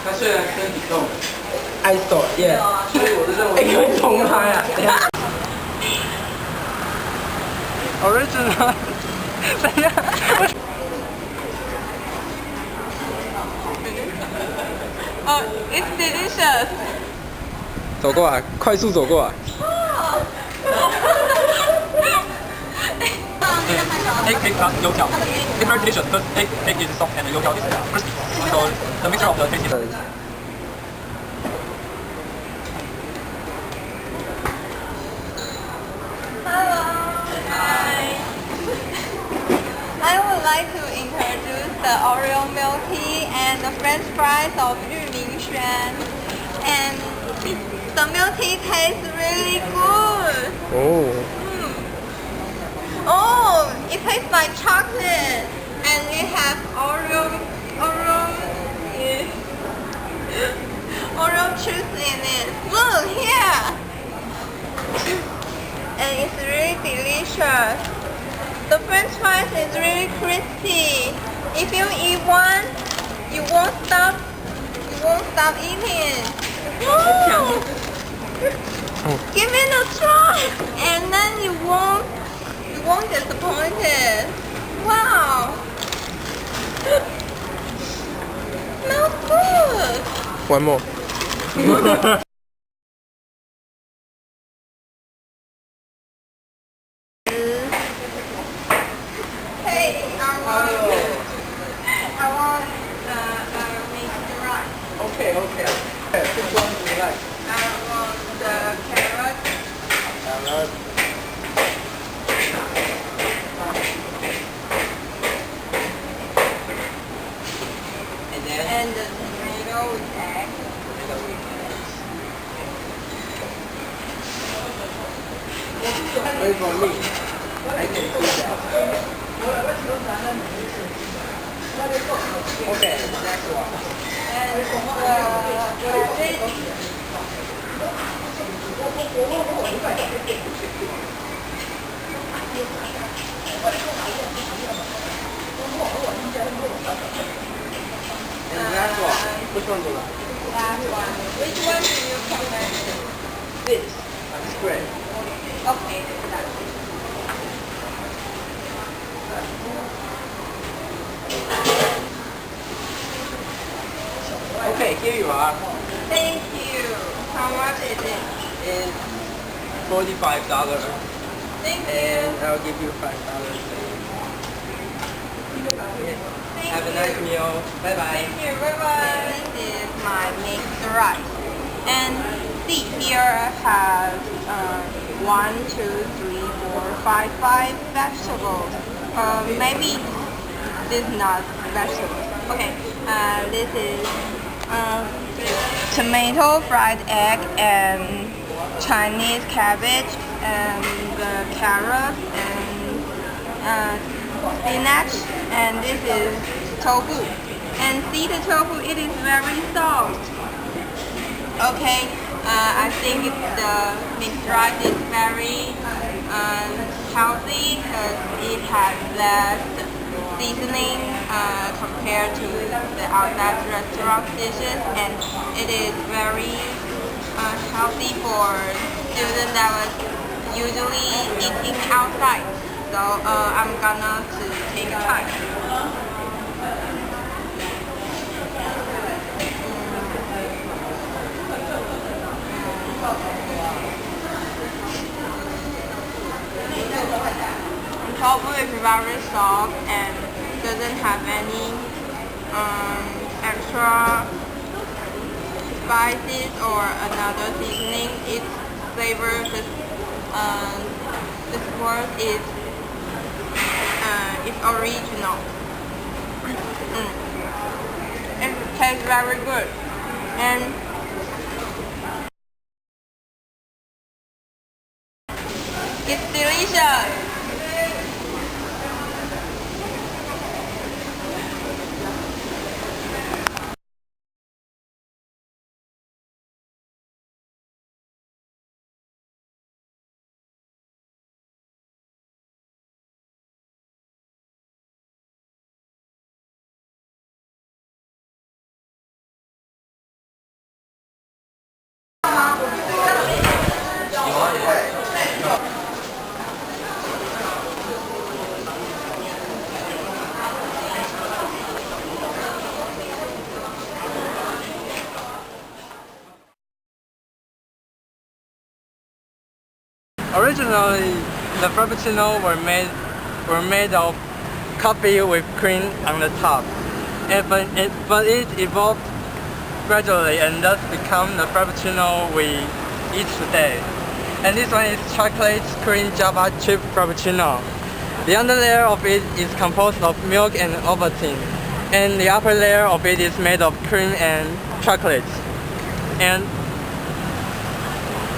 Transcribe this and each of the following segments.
他虽然身体重爱手耶，所以我是认为，可以重拍啊。Original， 等一下。Oh, it's delicious. 走过来，快速走过来。Egg yolk. It's very delicious because egg is soft and the yolk is crispy. So the mixture of the taste is. Hello. Hi. I would like to introduce the Oreo milk tea and the French fries of 玉明轩. And the milk tea tastes really good. Oh, it tastes like chocolate, and it has Oreo juice in it. Look here, and it's really delicious. The French fries is really crispy. If you eat one, you won't stop eating. Woo! Give it a try, and then you won't disappointed. Wow. Smells good. One more. Hey, I want mixed rice. Okay. Which one do you like? I want the carrot. And the tomato with egg. Wait for me. I can do that. Okay, next one. And cabbage. And last one. Which one do you like? Last one. Which one do you recommend? This. It's great. Okay, that's it. Okay, here you are. Thank you. How much is it? It's $45. Thank you. And I'll give you $5. Thank Have a you. nice meal. Bye bye. Thank you. Bye bye. This is my mixed rice. And see, here I have 1, 2, 3, 4, 5, 5 vegetables. Maybe this is not vegetables. Okay. This is tomato, fried egg, and Chinese cabbage, and carrot, and spinach, and this is tofu. And see the tofu, it is very soft. Okay, I think the mixed rice is very healthy because it has less seasoning compared to the outside restaurant dishes, and it is very healthy for students that was usually eating outside. So I'm gonna take a bite. Tofu is very soft and doesn't have any extra spices or another seasoning. Its flavor, this word is it's original. It tastes very good, and it's delicious. Originally, the frappuccino were made of coffee with cream on the top, but it evolved gradually and thus become the frappuccino we eat today. And this one is chocolate cream Java chip frappuccino. The under layer of it is composed of milk and Ovaltine, and the upper layer of it is made of cream and chocolate. And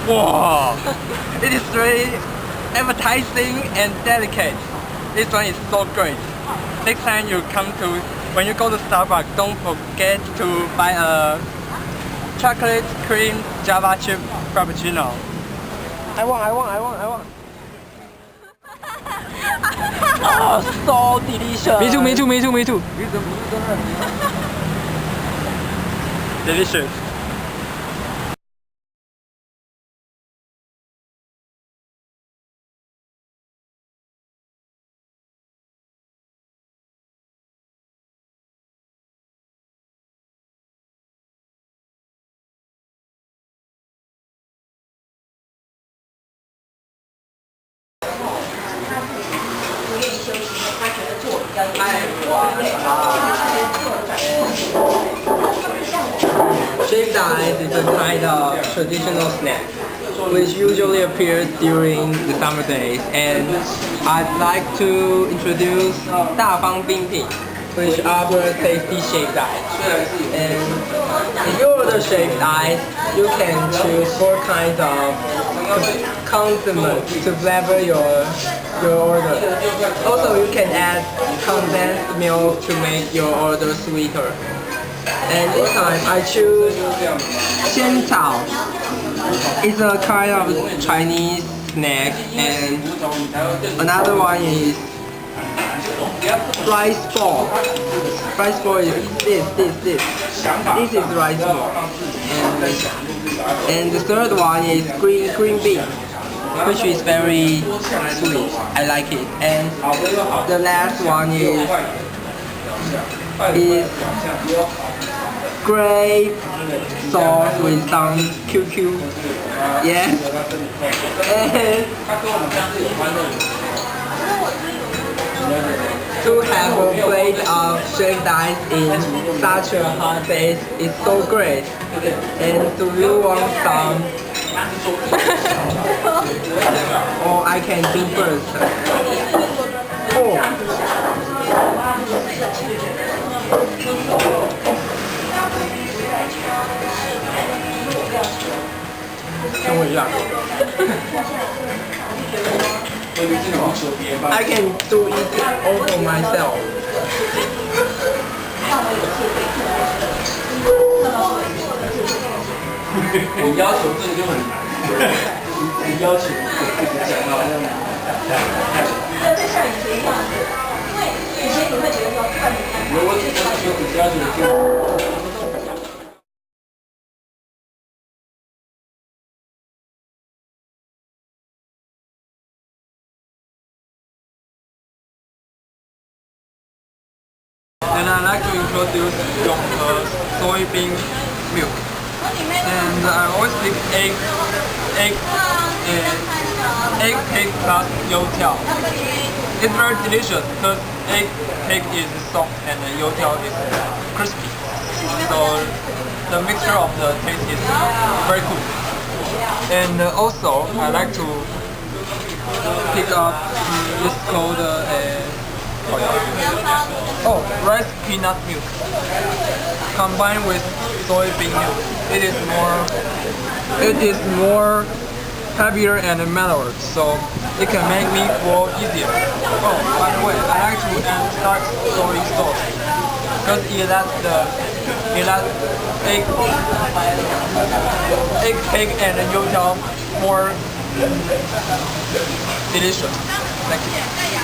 wow, it is very appetizing and delicate. This one is so great. Next time when you go to Starbucks, don't forget to buy a chocolate cream Java chip frappuccino. I want. Oh, so delicious. Me too. Delicious. Shaved ice is a kind of traditional snack, which usually appears during the summer days, and I'd like to introduce 大方冰品, which offers tasty shaved ice. And if you order shaved ice, you can choose 4 kinds of condiments to flavor your order. Also, you can add condensed milk to make your order sweeter. And this time I choose 仙草. It's a kind of Chinese snack, and another one is rice ball. Rice ball is this. This is rice ball. And the third one is green bean, which is very sweet. I like it. And the last one is grape sauce with some QQ. Yes. And to have a plate of shaved ice in such a hot day is so great. And do you want some? Or I can do first. Oh. 跟我一样。I can do it all for myself. 你要求这个就很难，你要求讲到这样难。在像以前一样，因为以前你会觉得说看你看，我只要求就。 And I'd like to introduce soybean milk. And I always pick egg cake plus youtiao. It's very delicious because egg cake is soft and the youtiao is crispy. So the mixture of the taste is very good. And also I like to pick up this called rice peanut milk combined with soybean milk. It is more heavier and mellower, so it can make me fall easier. Oh, by the way, I like to add dark soy sauce because it lets egg cake and youtiao more delicious. Thank you.